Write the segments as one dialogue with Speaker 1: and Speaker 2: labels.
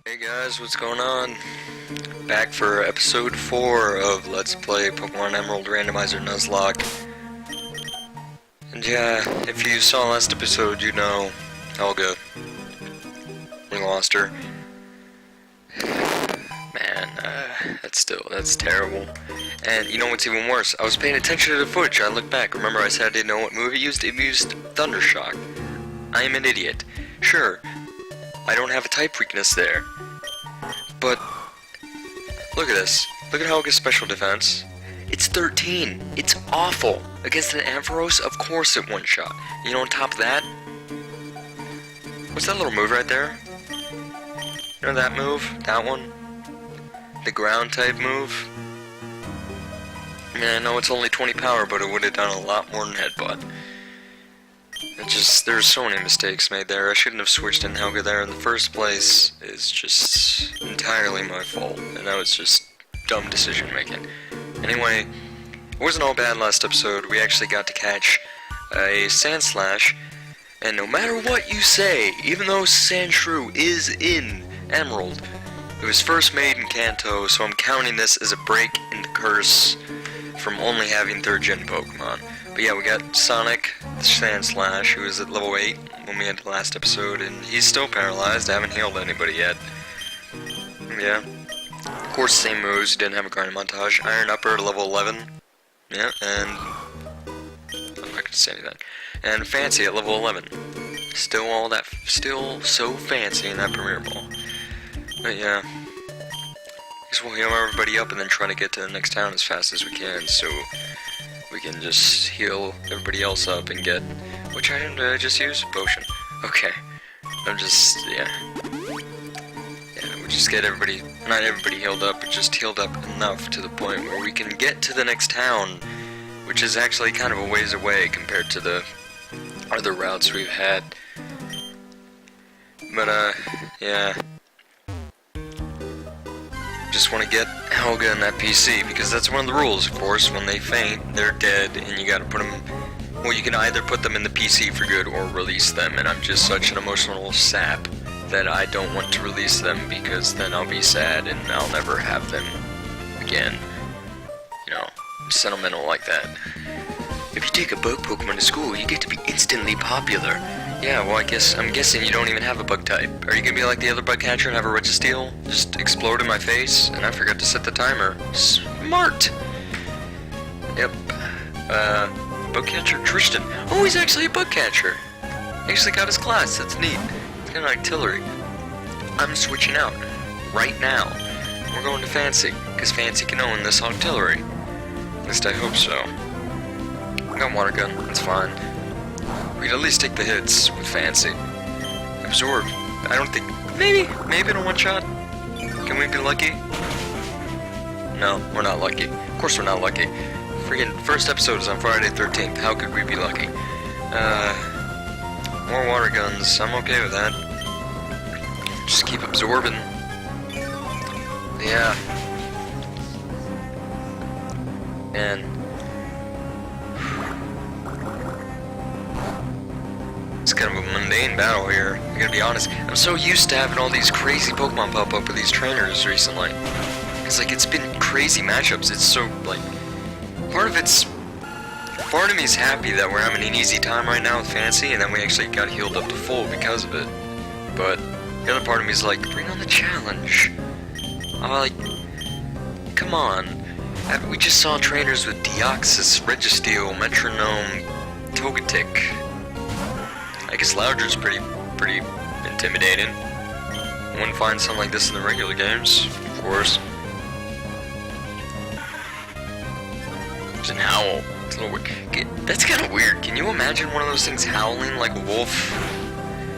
Speaker 1: Hey guys, what's going on? Back for episode 4 of Let's Play Pokemon Emerald Randomizer Nuzlocke. And yeah, if you saw last episode, you know Helga. We lost her. Man, that's terrible. And you know what's even worse? I was paying attention to the footage. I looked back. Remember I said I didn't know what move it used? It used Thundershock. I am an idiot. Sure, I don't have a type weakness there. But, look at this. Look at Helga's special defense. It's 13. It's awful. Against an Ampharos, of course it one-shot. You know, on top of that, what's that little move right there? You know that move? That one? The ground type move? Man, I know it's only 20 power, but it would have done a lot more than Headbutt. There's so many mistakes made there. I shouldn't have switched in Helga there in the first place. It's just entirely my fault, and that was just dumb decision making. Anyway, it wasn't all bad last episode. We actually got to catch a Sandslash, and no matter what you say, even though Sandshrew is in Emerald, it was first made in Kanto, so I'm counting this as a break in the curse from only having 3rd gen Pokemon. But yeah, we got Sonic, the Sandslash, who was at level 8 when we had the last episode, and he's still paralyzed. I haven't healed anybody yet. Yeah. Of course, same moves, didn't have a grinding montage. Iron Upper at level 11. Yeah, and I'm not gonna say anything. And Fancy at level 11. Still so fancy in that Premier Ball. But yeah. Guess we'll heal everybody up and then try to get to the next town as fast as we can, so we can just heal everybody else up and get... Which item did I just use? Potion. Okay. Yeah, we just get everybody... Not everybody healed up, but just healed up enough to the point where we can get to the next town, which is actually kind of a ways away compared to the other routes we've had. But, yeah. Just want to get Helga in that PC, because that's one of the rules, of course. When they faint, they're dead, and you gotta put them... Well, you can either put them in the PC for good or release them, and I'm just such an emotional sap that I don't want to release them, because then I'll be sad and I'll never have them again. You know, I'm sentimental like that. If you take a bug Pokemon to school, you get to be instantly popular. Yeah, well, I'm guessing you don't even have a bug type. Are you gonna be like the other bug catcher and have a Registeel just explode in my face? And I forgot to set the timer. Smart! Yep. Bug catcher Tristan. Oh, he's actually a bug catcher. He actually got his class. That's neat. It's kind of artillery. I'm switching out. Right now. We're going to Fancy, because Fancy can own this artillery. At least I hope so. I got water gun. That's fine. We'd at least take the hits with Fancy. Absorb. I don't think... Maybe in a one-shot? Can we be lucky? No, we're not lucky. Of course we're not lucky. Freaking first episode is on Friday 13th. How could we be lucky? More water guns. I'm okay with that. Just keep absorbing. Yeah. And... It's kind of a mundane battle here, I gotta be honest. I'm so used to having all these crazy Pokemon pop up with these trainers recently. It's like, it's been crazy matchups. It's so, like, part of me's happy that we're having an easy time right now with Fancy, and then we actually got healed up to full because of it. But the other part of me is like, bring on the challenge. I'm like, come on. We just saw trainers with Deoxys, Registeel, Metronome, Togetic. I guess Loudre's pretty intimidating. You wouldn't find something like this in the regular games, of course. There's an owl. It's a little weird. That's kind of weird. Can you imagine one of those things howling like a wolf?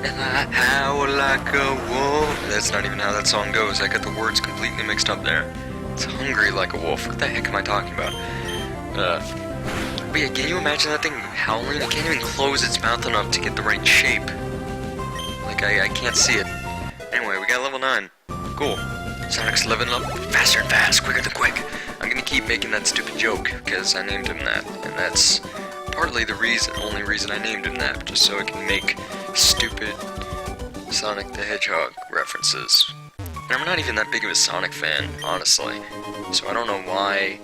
Speaker 1: And I howl like a wolf. That's not even how that song goes. I got the words completely mixed up there. It's hungry like a wolf. What the heck am I talking about? But yeah, can you imagine that thing howling? It can't even close its mouth enough to get the right shape. Like, I can't see it. Anyway, we got level 9. Cool. Sonic's leveling up faster and fast, quicker than quick. I'm gonna keep making that stupid joke, because I named him that. And that's partly the only reason I named him that, just so I can make stupid Sonic the Hedgehog references. And I'm not even that big of a Sonic fan, honestly. So I don't know why...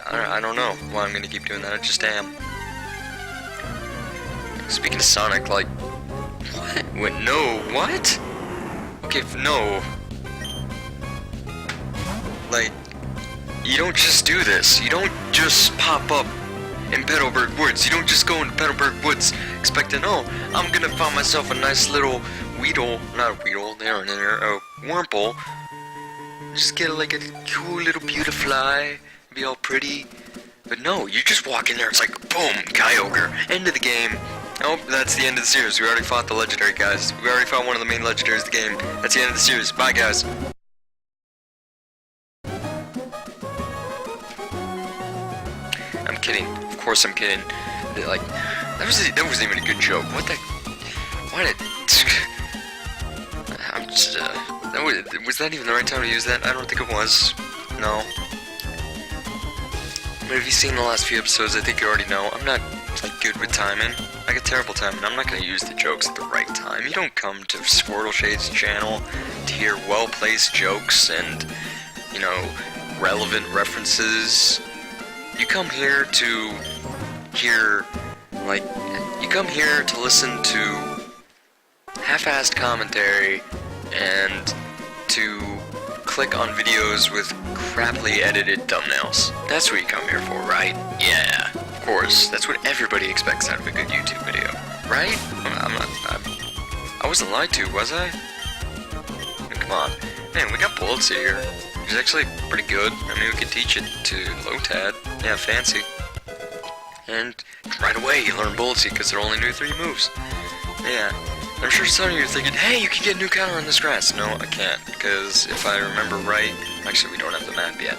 Speaker 1: I don't know why I'm gonna keep doing that, I just am. Speaking of Sonic, like... What? Wait, no, what? Okay, no. Like, you don't just do this. You don't just pop up in Petalburg Woods. You don't just go into Petalburg Woods expecting, oh, I'm gonna find myself a nice little Weedle, not a Weedle, there, a Wurmple. Just get like a cool little Beautifly, be all pretty. But no, you just walk in there, it's like, boom, Kyogre, end of the game. Oh, that's the end of the series. We already fought the legendary guys. We already fought one of the main legendaries of the game. That's the end of the series. Bye, guys. I'm kidding. Of course I'm kidding. Like, that wasn't even a good joke. What the... Why did... I'm just, was that even the right time to use that? I don't think it was. No. But if you've seen the last few episodes, I think you already know. I'm not, like, good with timing. I get terrible timing. I'm not gonna use the jokes at the right time. You don't come to Squirtle Shade's channel to hear well-placed jokes and, you know, relevant references. You come here to hear, like, you come here to listen to half-assed commentary and to click on videos with crappily edited thumbnails. That's what you come here for, right? Yeah, of course. That's what everybody expects out of a good YouTube video, right? I wasn't lied to, was I? Oh, come on. Man, we got bullets here. It's actually pretty good. I mean, we could teach it to Lotad. Yeah, fancy. And right away you learn Bulletsy because there only knew 3 moves. Yeah. I'm sure some of you are thinking, hey, you can get a new counter on this grass. No, I can't, because if I remember right... Actually, we don't have the map yet.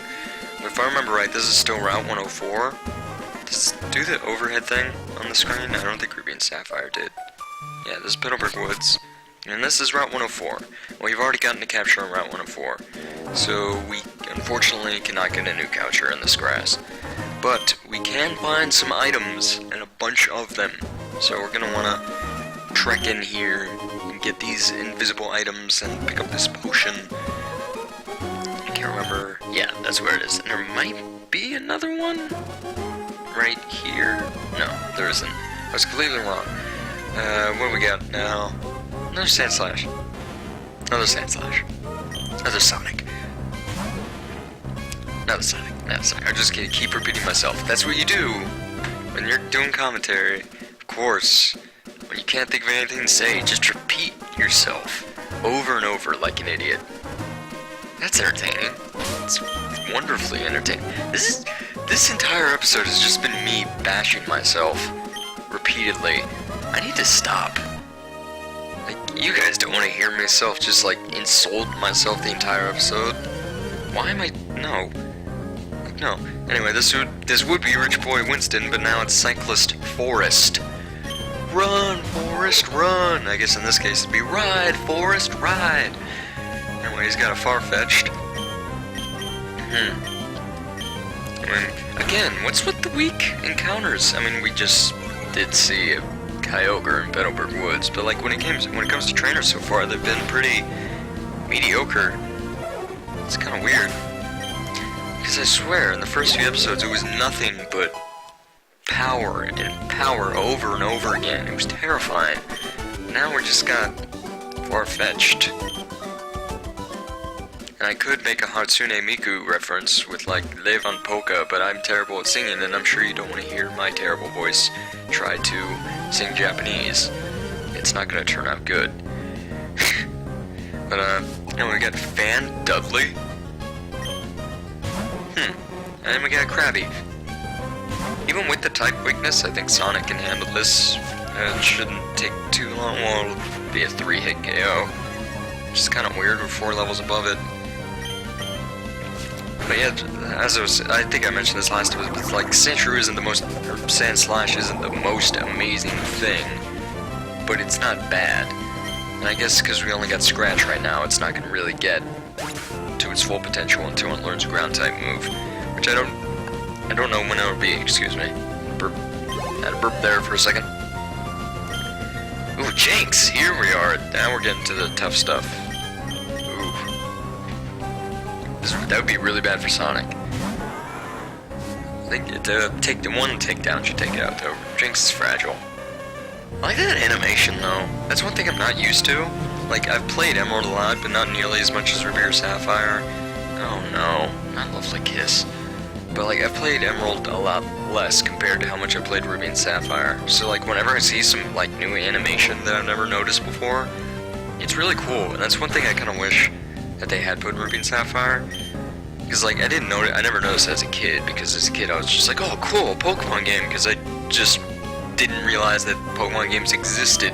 Speaker 1: But if I remember right, this is still Route 104. Does it do the overhead thing on the screen? I don't think Ruby and Sapphire did. Yeah, this is Petalburg Woods. And this is Route 104. Well, you've already gotten a capture on Route 104. So we, unfortunately, cannot get a new capture in this grass. But we can find some items, and a bunch of them. So we're going to want to trek in here and get these invisible items and pick up this potion. I can't remember. Yeah, that's where it is. And there might be another one right here. No, there isn't. I was completely wrong. What do we got now? Another Sand Slash. Another Sand Slash. Another Sonic. Another Sonic. Another Sonic. I'm just gonna keep repeating myself. That's what you do when you're doing commentary. Of course. When you can't think of anything to say, just repeat yourself over and over like an idiot. That's entertaining. It's wonderfully entertaining. This entire episode has just been me bashing myself repeatedly. I need to stop. Like, you guys don't want to hear myself just like insult myself the entire episode. Why am I... No. No. Anyway, this would be Rich Boy Winston, but now it's Cyclist Forest. Run, Forest, run! I guess in this case it'd be Ride, Forest, ride! Anyway, he's got a Farfetch'd. I mean, again, what's with the weak encounters? I mean, we just did see a Kyogre in Petalburg Woods, but like when it comes to trainers so far, they've been pretty mediocre. It's kind of weird. Because I swear, in the first few episodes, it was nothing but power and power over and over again. It was terrifying. Now we're just got Farfetch'd. And I could make a Hatsune Miku reference with like Live on Polka, but I'm terrible at singing, and I'm sure you don't want to hear my terrible voice try to sing Japanese. It's not gonna turn out good. But and we got Fan Dudley. And then we got Krabby. Even with the type weakness, I think Sonic can handle this. It shouldn't take too long. Well, it'll be a 3-hit KO. Which is kind of weird, we're 4 levels above it. But yeah, I think I mentioned this last time, but like, Sandshrew isn't the most, or Sand Slash isn't the most amazing thing, but it's not bad. And I guess because we only got Scratch right now, it's not going to really get to its full potential until it learns a ground type move. Which I don't know when it'll be, excuse me. Burp. Had a burp there for a second. Ooh, Jinx! Here we are. Now we're getting to the tough stuff. Ooh. That would be really bad for Sonic. I think the one takedown should take it out though. Jinx is fragile. I like that animation though. That's one thing I'm not used to. Like, I've played Emerald a lot, but not nearly as much as Ruby or Sapphire. Oh no, not Lovely Kiss. But like, I've played Emerald a lot less compared to how much I played Ruby and Sapphire. So like, whenever I see some like new animation that I've never noticed before, it's really cool. And that's one thing I kind of wish that they had put in Ruby and Sapphire. Because like, I never noticed as a kid, because as a kid I was just like, oh cool, Pokemon game, because I just didn't realize that Pokemon games existed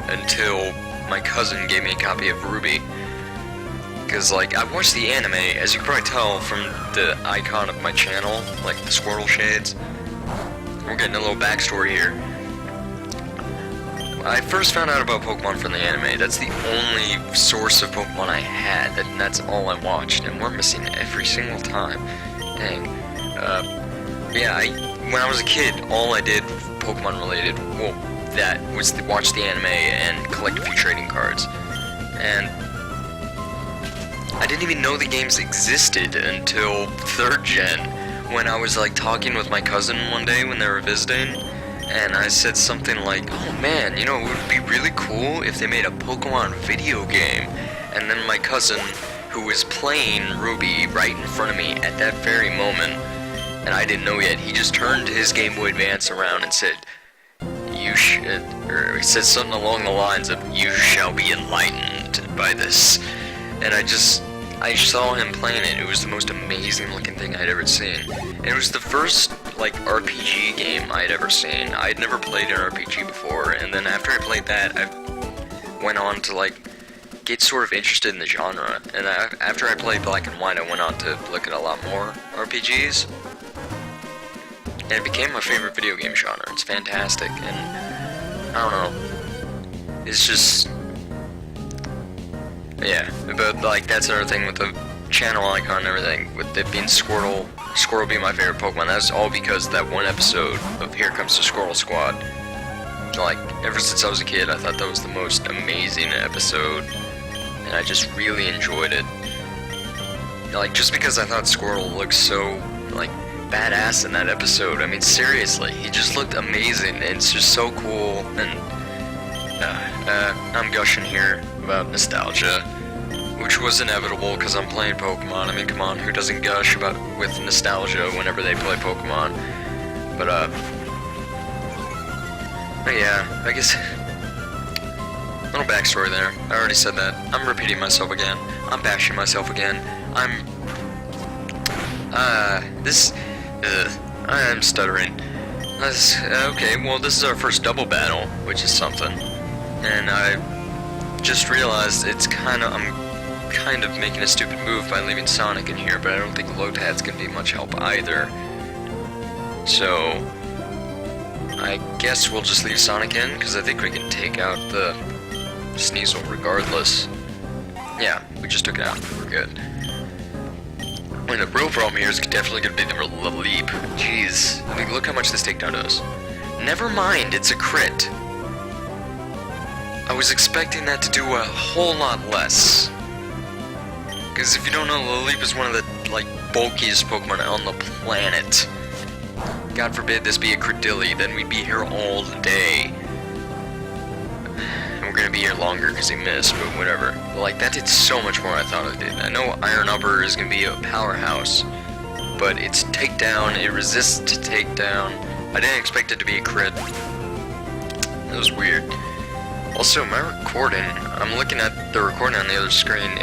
Speaker 1: until my cousin gave me a copy of Ruby. Because like, I watched the anime, as you can probably tell from the icon of my channel, like the squirtle shades. We're getting a little backstory here. I first found out about Pokemon from the anime. That's the only source of Pokemon I had, and that's all I watched, and we're missing every single time. Dang. Yeah, when I was a kid, all I did Pokemon related, well, that was to watch the anime and collect a few trading cards. And I didn't even know the games existed until 3rd gen, when I was like talking with my cousin one day when they were visiting, and I said something like, oh man, you know, it would be really cool if they made a Pokemon video game. And then my cousin, who was playing Ruby right in front of me at that very moment, and I didn't know yet, he just turned his Game Boy Advance around and said, you should, or he said something along the lines of, you shall be enlightened by this. And I saw him playing it. It was the most amazing looking thing I'd ever seen. And it was the first, like, RPG game I'd ever seen. I'd never played an RPG before, and then after I played that, I went on to, like, get sort of interested in the genre. And after I played Black and White, I went on to look at a lot more RPGs. And it became my favorite video game genre. It's fantastic, and I don't know. It's just, yeah, but like, that's another thing with the channel icon and everything, with it being Squirtle being my favorite Pokemon. That's all because of that one episode of Here Comes the Squirtle Squad. Like, ever since I was a kid, I thought that was the most amazing episode, and I just really enjoyed it. Like, just because I thought Squirtle looked so, like, badass in that episode. I mean, seriously, he just looked amazing, and it's just so cool, and I'm gushing here about nostalgia, which was inevitable because I'm playing Pokemon. I mean, come on, who doesn't gush with nostalgia whenever they play Pokemon? But yeah, I guess, little backstory there. I already said that. I'm repeating myself again. I'm bashing myself again. I'm stuttering. Okay, well, this is our first double battle, which is something. And I just realized I'm kind of making a stupid move by leaving Sonic in here, but I don't think Lotad's gonna be much help either. So, I guess we'll just leave Sonic in, because I think we can take out the Sneasel regardless. Yeah, we just took it out. We're good. I mean, the real problem here is definitely going to be the leap. Jeez. I mean, look how much this takedown does. Never mind, it's a crit. I was expecting that to do a whole lot less. Because if you don't know, Laleep is one of the, like, bulkiest Pokemon on the planet. God forbid this be a Credilli, then we'd be here all day. And we're gonna be here longer because he missed, but whatever. But, like, that did so much more than I thought it did. I know Iron Upper is gonna be a powerhouse, but it's takedown, it resists to takedown. I didn't expect it to be a crit. It was weird. Also, my recording, I'm looking at the recording on the other screen,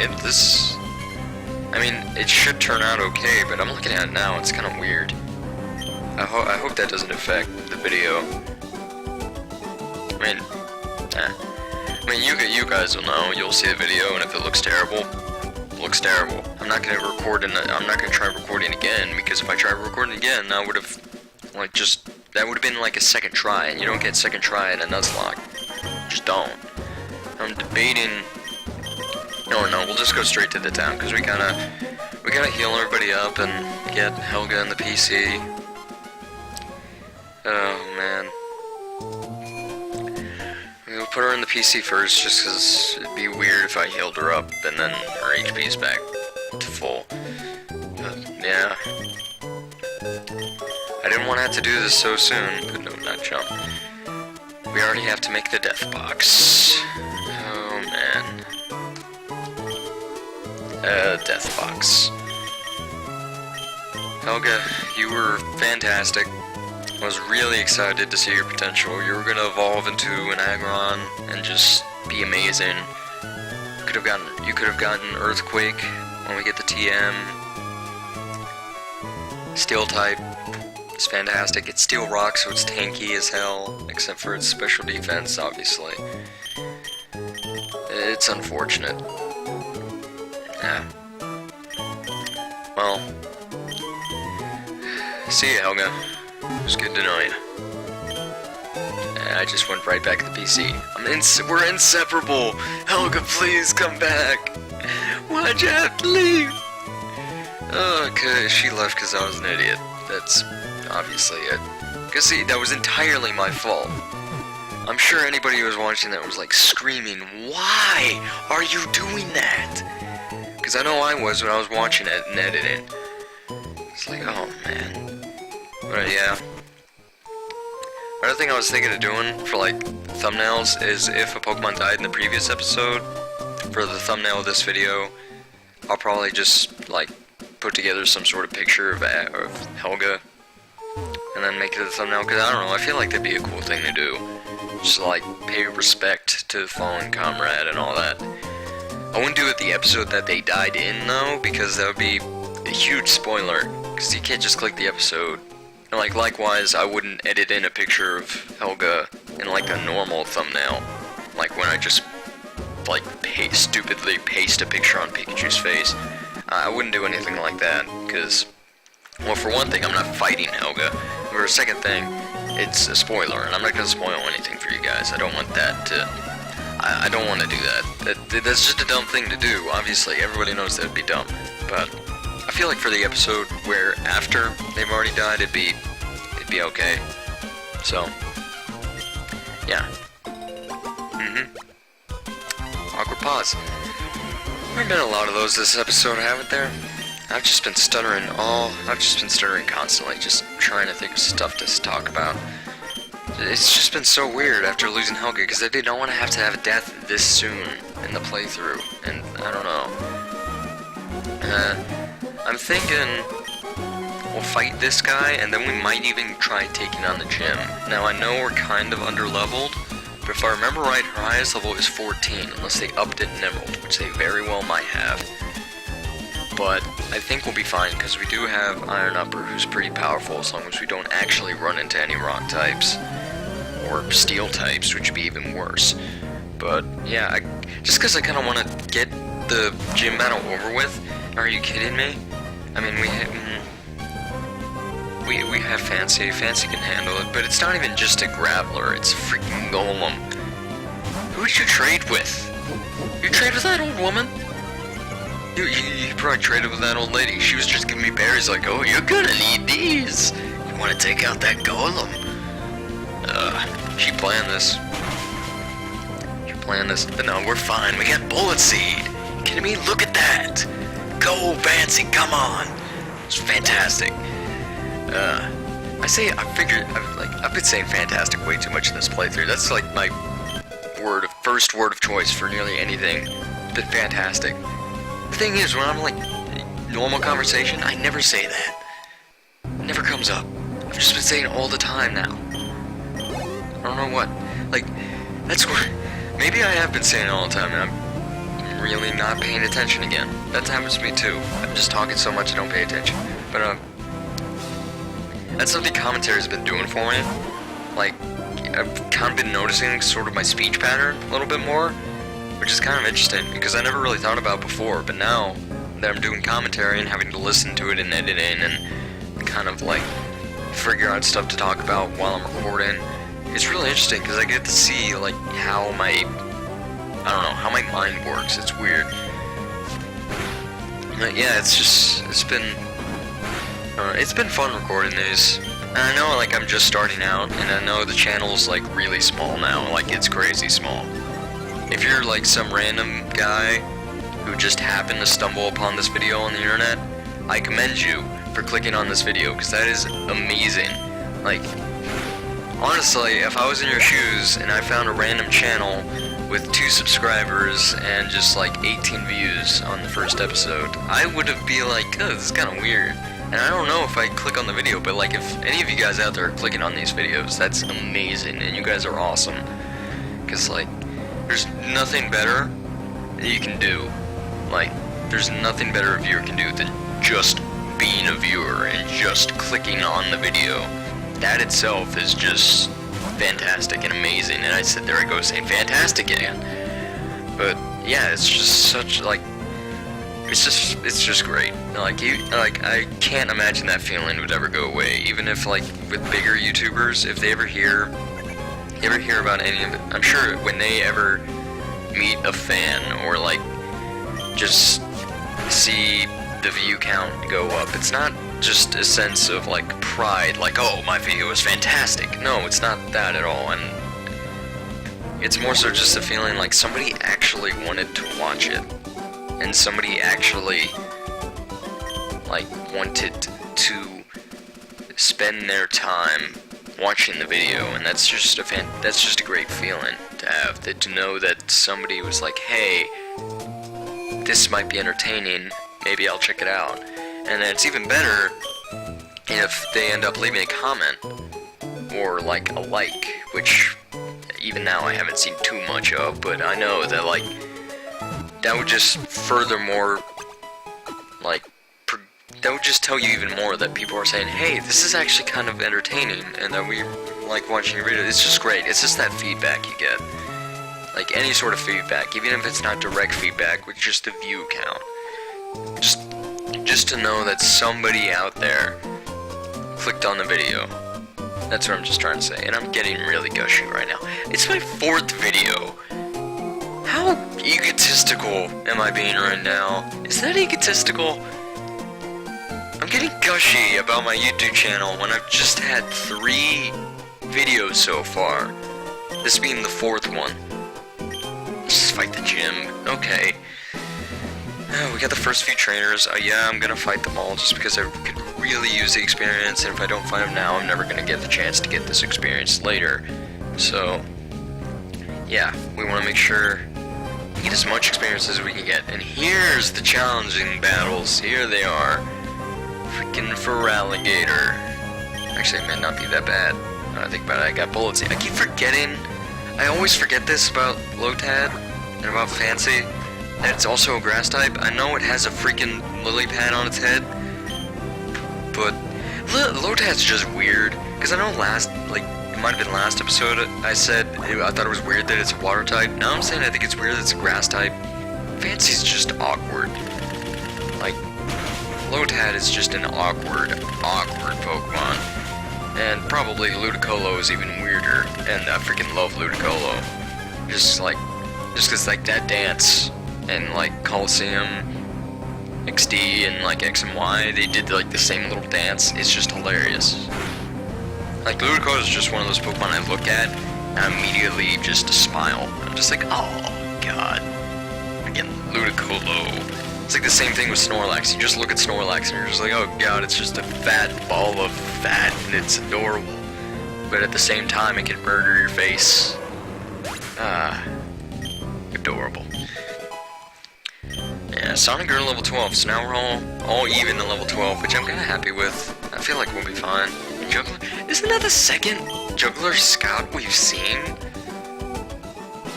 Speaker 1: I mean, it should turn out okay, but I'm looking at it now, it's kind of weird. I hope that doesn't affect the video. I mean, you guys will know, you'll see the video, and if it looks terrible, it looks terrible. I'm not gonna try recording again, because if I try recording again, I would've, like, that would've been like a second try, and you don't get second try in a Nuzlocke. Just don't. I'm debating. No, we'll just go straight to the town because we gotta heal everybody up and get Helga in the PC. Oh man. We'll put her in the PC first, just because it'd be weird if I healed her up and then her HP is back to beautiful. Yeah. I didn't want to have to do this so soon, but no, not jump. We already have to make the death box. Oh, man. Death box. Helga, you were fantastic. I was really excited to see your potential. You were gonna evolve into an Aggron and just be amazing. You could have gotten Earthquake when we get the TM. Steel type. It's fantastic. It's Steel Rock, so it's tanky as hell, except for its special defense, obviously. It's unfortunate. Yeah. Well. See ya, Helga. It was good to know you. I just went right back to the PC. We're inseparable! Helga, please come back! Why'd you have to leave? Oh, cause she left because I was an idiot. That's obviously it. Cause see, that was entirely my fault. I'm sure anybody who was watching that was like screaming, why are you doing that? Cause I know I was when I was watching it and editing. It's like, oh man. But yeah. Another thing I was thinking of doing for like thumbnails is if a Pokemon died in the previous episode, for the thumbnail of this video, I'll probably just like put together some sort of picture of Helga and then make it a thumbnail, because I don't know, I feel like that'd be a cool thing to do. Just like pay respect to the fallen comrade and all that. I wouldn't do it the episode that they died in though, because that would be a huge spoiler, because you can't just click the episode. And like likewise, I wouldn't edit in a picture of Helga in like a normal thumbnail, like when I just like stupidly paste a picture on Pikachu's face. I wouldn't do anything like that, because, well, for one thing, I'm not fighting Helga. For a second thing, it's a spoiler, and I'm not gonna spoil anything for you guys. I don't want that to. I don't want to do that. That's just a dumb thing to do. Obviously, everybody knows that'd be dumb, but I feel like for the episode where after they've already died, it'd be okay. So, yeah. Awkward pause. There've been a lot of those this episode, haven't there? I've just been stuttering constantly, just trying to think of stuff to talk about. It's just been so weird after losing Helga, because I did not want to have a death this soon in the playthrough, and I don't know. I'm thinking we'll fight this guy, and then we might even try taking on the gym. Now, I know we're kind of under-leveled, but if I remember right, her highest level is 14, unless they upped it in Emerald, which they very well might have. But I think we'll be fine, because we do have Iron Upper, who's pretty powerful, as long as we don't actually run into any rock types, or steel types, which would be even worse. But, yeah, just because I kind of want to get the gym battle over with. Are you kidding me? I mean, we have Fancy. Fancy can handle it, but it's not even just a Graveler. It's a freaking Golem. Who would you trade with? You trade with that old woman? You probably traded with that old lady. She was just giving me berries like, oh, you're gonna need these. You want to take out that Golem? She planned this. But no, we're fine. We got Bullet Seed. You kidding me? Look at that. Go, Fancy, come on. It's fantastic. I've been saying fantastic way too much in this playthrough. That's like my first word of choice for nearly anything. It's been fantastic. The thing is, when I'm like, normal conversation, I never say that. It never comes up. I've just been saying it all the time now. I don't know what. Like, that's what. Maybe I have been saying it all the time, and I'm really not paying attention again. That happens to me too. I'm just talking so much I don't pay attention. But, that's something commentary's been doing for me. Like, I've kind of been noticing sort of my speech pattern a little bit more, which is kind of interesting, because I never really thought about it before, but now that I'm doing commentary and having to listen to it and editing and kind of like figure out stuff to talk about while I'm recording, it's really interesting, because I get to see like how my mind works. It's weird. But yeah, it's been fun recording these. And I know like I'm just starting out, and I know the channel's like really small now, like it's crazy small. If you're like some random guy who just happened to stumble upon this video on the internet, I commend you for clicking on this video, because that is amazing. Like, honestly, if I was in your shoes and I found a random channel with 2 subscribers and just like 18 views on the first episode, I would have be like, oh, this is kind of weird. And I don't know if I click on the video, but like, if any of you guys out there are clicking on these videos, that's amazing, and you guys are awesome. Because like, there's nothing better that you can do. Like, there's nothing better a viewer can do than just being a viewer and just clicking on the video. That itself is just fantastic and amazing, and I sit there and go saying fantastic again. But yeah, it's just such like, it's just great. Like I can't imagine that feeling would ever go away. Even if like with bigger YouTubers, if they ever hear about any of it, I'm sure when they ever meet a fan or like just see the view count go up, it's not just a sense of like pride, like, oh, my video is fantastic. No, it's not that at all, and it's more so just a feeling like somebody actually wanted to watch it, and somebody actually like wanted to spend their time watching the video, and that's just a great feeling to have, that to know that somebody was like, hey, this might be entertaining, maybe I'll check it out. And then it's even better if they end up leaving a comment or like a like, which even now I haven't seen too much of, but I know that like that would just furthermore like that would just tell you even more that people are saying, hey, this is actually kind of entertaining, and that we like watching your video. It's just great. It's just that feedback you get, like any sort of feedback, even if it's not direct feedback, with just the view count. Just to know that somebody out there clicked on the video. That's what I'm just trying to say. And I'm getting really gushy right now. It's my 4th video. How egotistical am I being right now? Is that egotistical? I'm getting gushy about my YouTube channel when I've just had 3 videos so far. This being the 4th one. Let's just fight the gym. Okay. We got the first few trainers. Yeah, I'm gonna fight them all just because I could really use the experience, and if I don't fight them now, I'm never gonna get the chance to get this experience later. So, yeah, we want to make sure we get as much experience as we can get. And here's the challenging battles. Here they are. Freaking Feraligatr. Actually, it might not be that bad. Now I think about it, I got bullets. I keep forgetting. I always forget this about Lotad and about Fancy, that it's also a grass type. I know it has a freaking lily pad on its head, but Lotad's just weird. Because I know it might have been last episode, I said I thought it was weird that it's a water type. Now I'm saying I think it's weird that it's a grass type. Fancy's just awkward. Like, Lotad is just an awkward Pokemon. And probably Ludicolo is even weirder, and I freaking love Ludicolo. Just cause like that dance, and like Coliseum, XD, and like X and Y, they did like the same little dance. It's just hilarious. Like, Ludicolo is just one of those Pokemon I look at, and I immediately just smile. I'm just like, oh god. Again, Ludicolo. It's like the same thing with Snorlax. You just look at Snorlax and you're just like, oh god, it's just a fat ball of fat, and it's adorable. But at the same time, it can murder your face. Adorable. Yeah, Sonic Girl level 12, so now we're all even at level 12, which I'm kinda happy with. I feel like we'll be fine. Juggler, isn't that the second Juggler Scout we've seen?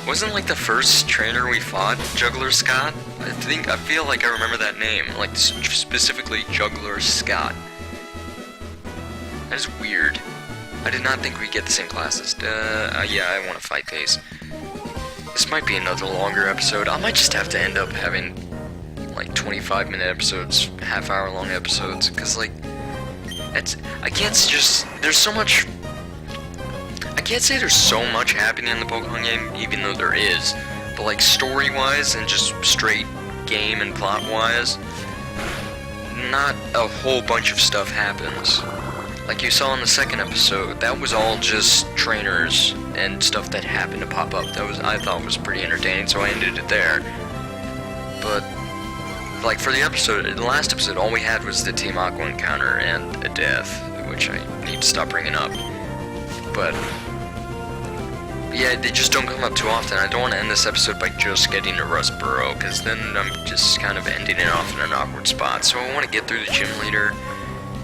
Speaker 1: Wasn't like the first trainer we fought Juggler Scott? I feel like I remember that name, like specifically Juggler Scott. That is weird. I did not think we'd get the same classes. Yeah, I want to fight these. This might be another longer episode. I might just have to end up having like 25-minute episodes, half-hour long episodes, because like, there's so much. I can't say there's so much happening in the Pokemon game, even though there is, but like story-wise and just straight game and plot-wise, not a whole bunch of stuff happens. Like you saw in the second episode, that was all just trainers and stuff that happened to pop up. I thought was pretty entertaining, so I ended it there. But like, for the last episode, all we had was the Team Aqua encounter and a death, which I need to stop bringing up. But yeah, they just don't come up too often. I don't want to end this episode by just getting to Rust Burrow, because then I'm just kind of ending it off in an awkward spot. So I want to get through the gym leader,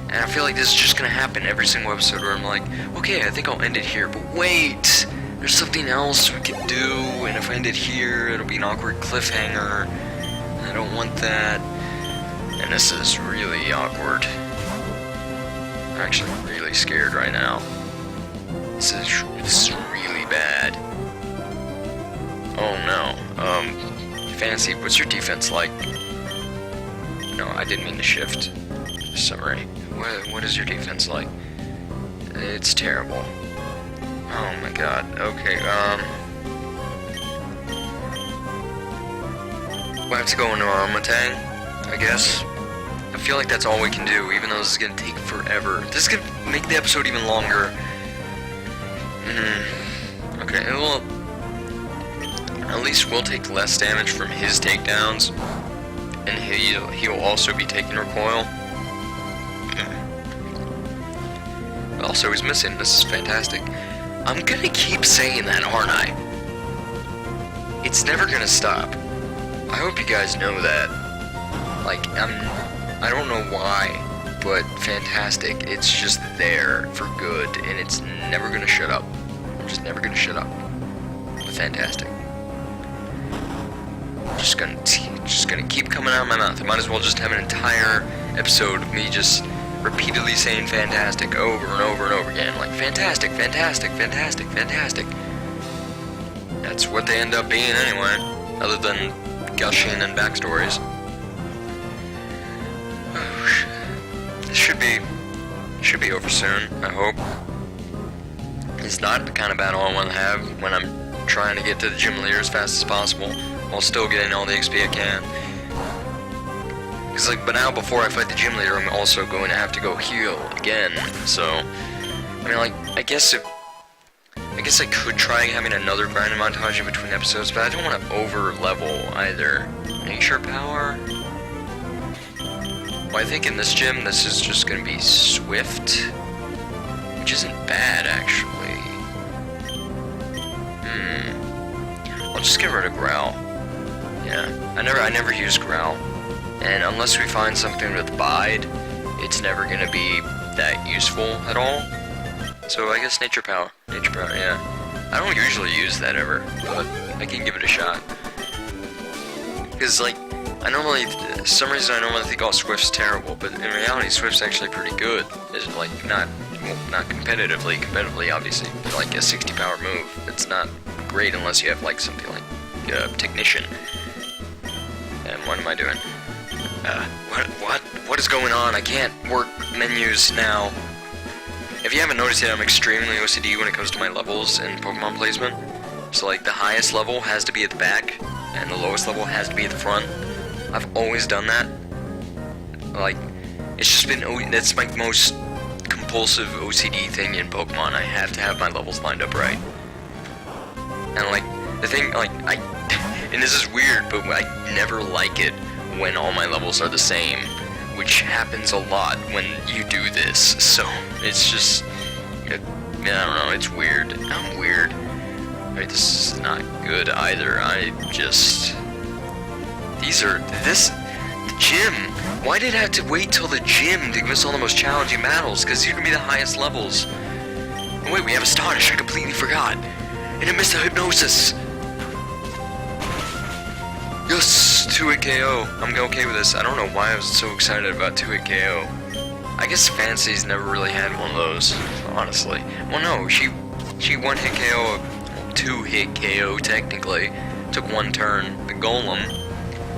Speaker 1: and I feel like this is just going to happen every single episode where I'm like, okay, I think I'll end it here, but wait, there's something else we can do, and if I end it here, it'll be an awkward cliffhanger. I don't want that, and this is really awkward. I'm actually really scared right now. This is really bad. Oh no. Fantasy, what's your defense like? No, I didn't mean to shift. Summary. What is your defense like? It's terrible. Oh my god. Okay, we'll have to go into our Armatang, I guess. I feel like that's all we can do, even though this is gonna take forever. This is gonna make the episode even longer. Okay, well, at least we'll take less damage from his takedowns, and he'll also be taking recoil. Also, he's missing. This is fantastic. I'm gonna keep saying that, aren't I? It's never gonna stop. I hope you guys know that. Like, I don't know why, but fantastic. It's just there for good, and it's never gonna shut up. I'm just never gonna shut up. Fantastic. Just gonna keep coming out of my mouth. I might as well just have an entire episode of me just repeatedly saying fantastic over and over and over again. Like, fantastic, fantastic, fantastic, fantastic. That's what they end up being anyway, other than gushing and backstories. This should be over soon, I hope. It's not the kind of battle I want to have when I'm trying to get to the gym leader as fast as possible, while still getting all the XP I can. Because, like, but now before I fight the gym leader, I'm also going to have to go heal again. So, I mean, like, I guess I could try having another grinding montage in between episodes, but I don't want to over level either. Nature power. Well, I think in this gym, this is just going to be Swift, which isn't bad, actually. I'll just get rid of Growl. Yeah, I never use Growl, and unless we find something with Bide, it's never going to be that useful at all. So I guess Nature Power, yeah. I don't usually use that ever, but I can give it a shot. Because, like, for some reason I normally think, oh, Swift's terrible, but in reality, Swift's actually pretty good. It's like, not competitively, obviously, but like a 60 power move. It's not great unless you have, like, something like Technician. And what am I doing? What is going on? I can't work menus now. If you haven't noticed yet, I'm extremely OCD when it comes to my levels and Pokemon placement. So, like, the highest level has to be at the back, and the lowest level has to be at the front. I've always done that. Like, it's just been, that's my most compulsive OCD thing in Pokemon. I have to have my levels lined up right. And, like, the thing, like, and this is weird, but I never like it when all my levels are the same, which happens a lot when you do this, so it's just, I don't know, it's weird. I'm weird. Right, this is not good either. The gym. Why did I have to wait till the gym to give us all the most challenging battles? Because these are going to be the highest levels. Oh wait, we have Astonish, I completely forgot. And it missed the Hypnosis. Yes, 2-hit KO. I'm okay with this. I don't know why I was so excited about 2-hit KO. I guess Fantasy's never really had one of those, honestly. Well, no, she 1-hit KO, 2-hit KO technically. Took one turn. The Golem.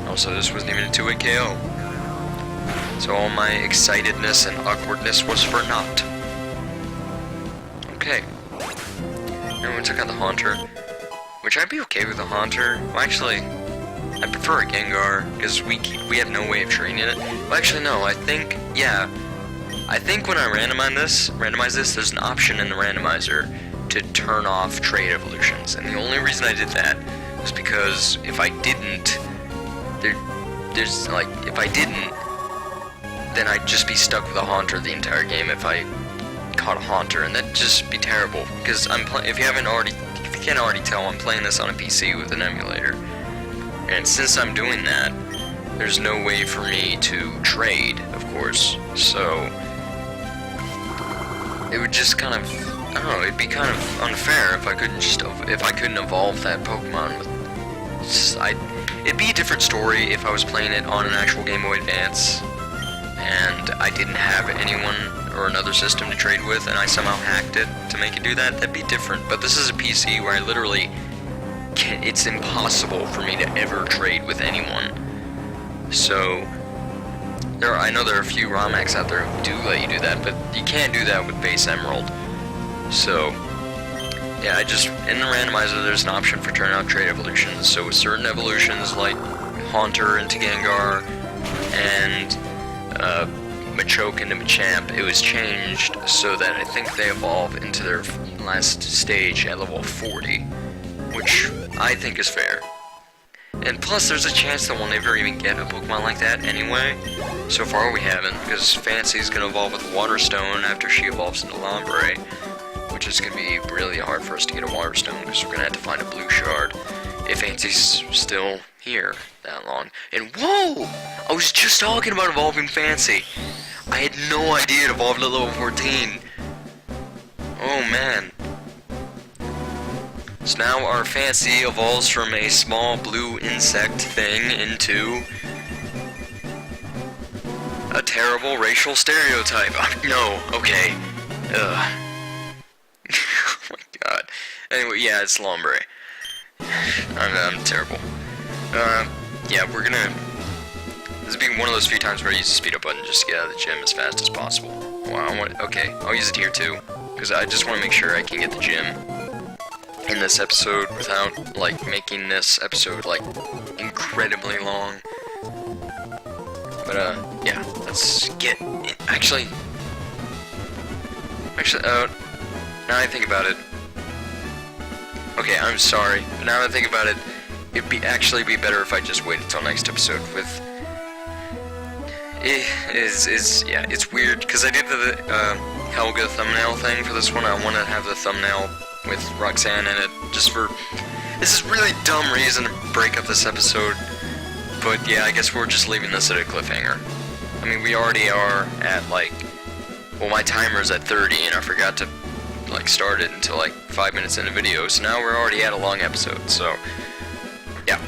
Speaker 1: Also, this wasn't even a 2-hit KO. So all my excitedness and awkwardness was for naught. Okay. And we took out the Haunter, which I'd be okay with the Haunter. Well, actually, I prefer a Gengar, because we have no way of training it. Well, actually, no, I think when I randomize this, there's an option in the randomizer to turn off trade evolutions, and the only reason I did that was because if I didn't, there's like, if I didn't, then I'd just be stuck with a Haunter the entire game if I caught a Haunter, and that'd just be terrible. Because if you can't already tell, I'm playing this on a PC with an emulator, and since I'm doing that, there's no way for me to trade, of course. So it would just kind of, I don't know, it'd be kind of unfair if I couldn't evolve that Pokemon with. It'd be a different story if I was playing it on an actual Game Boy Advance, and I didn't have anyone or another system to trade with, and I somehow hacked it to make it do that. That'd be different. But this is a PC where I literally it's impossible for me to ever trade with anyone. So I know there are a few ROM hacks out there who do let you do that, but you can't do that with base Emerald. So yeah, in the randomizer there's an option for turn out trade evolutions. So with certain evolutions like Haunter into Gengar and Machoke into Machamp, it was changed so that I think they evolve into their last stage at level 40, which I think is fair. And plus, there's a chance that we'll never even get a Pokemon like that anyway. So far we haven't, because Fancy's gonna evolve with Water Stone after she evolves into Lombre, which is gonna be really hard for us to get a Water Stone, because we're gonna have to find a blue shard if Fancy's still here that long. And whoa! I was just talking about evolving Fancy. I had no idea it evolved at level 14. Oh man. So now our Fancy evolves from a small blue insect thing into a terrible racial stereotype. No, okay. Ugh. Oh my god. Anyway, yeah, it's Lombre. I'm terrible. Yeah, we're gonna... This will be one of those few times where I use the speed up button just to get out of the gym as fast as possible. Wow, okay, I'll use it here too, because I just want to make sure I can get the gym in this episode without, like, making this episode, like, incredibly long. But, yeah, let's get it. Actually, now I think about it. Okay, I'm sorry, but now that I think about it, it'd actually be better if I just waited till next episode with... Yeah, it's weird, because I did the Helga thumbnail thing for this one. I want to have the thumbnail with Roxanne in it, just for... This is really dumb reason to break up this episode, but yeah, I guess we're just leaving this at a cliffhanger. I mean, we already are at, like... Well, my timer's at 30, and I forgot to, like, start it until, like, 5 minutes into the video, so now we're already at a long episode, so... Yeah.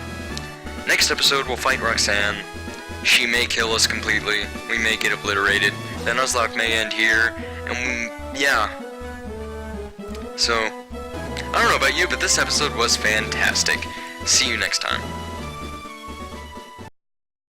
Speaker 1: Next episode, we'll fight Roxanne. She may kill us completely, we may get obliterated, the Nuzlocke may end here, and yeah. So, I don't know about you, but this episode was fantastic. See you next time.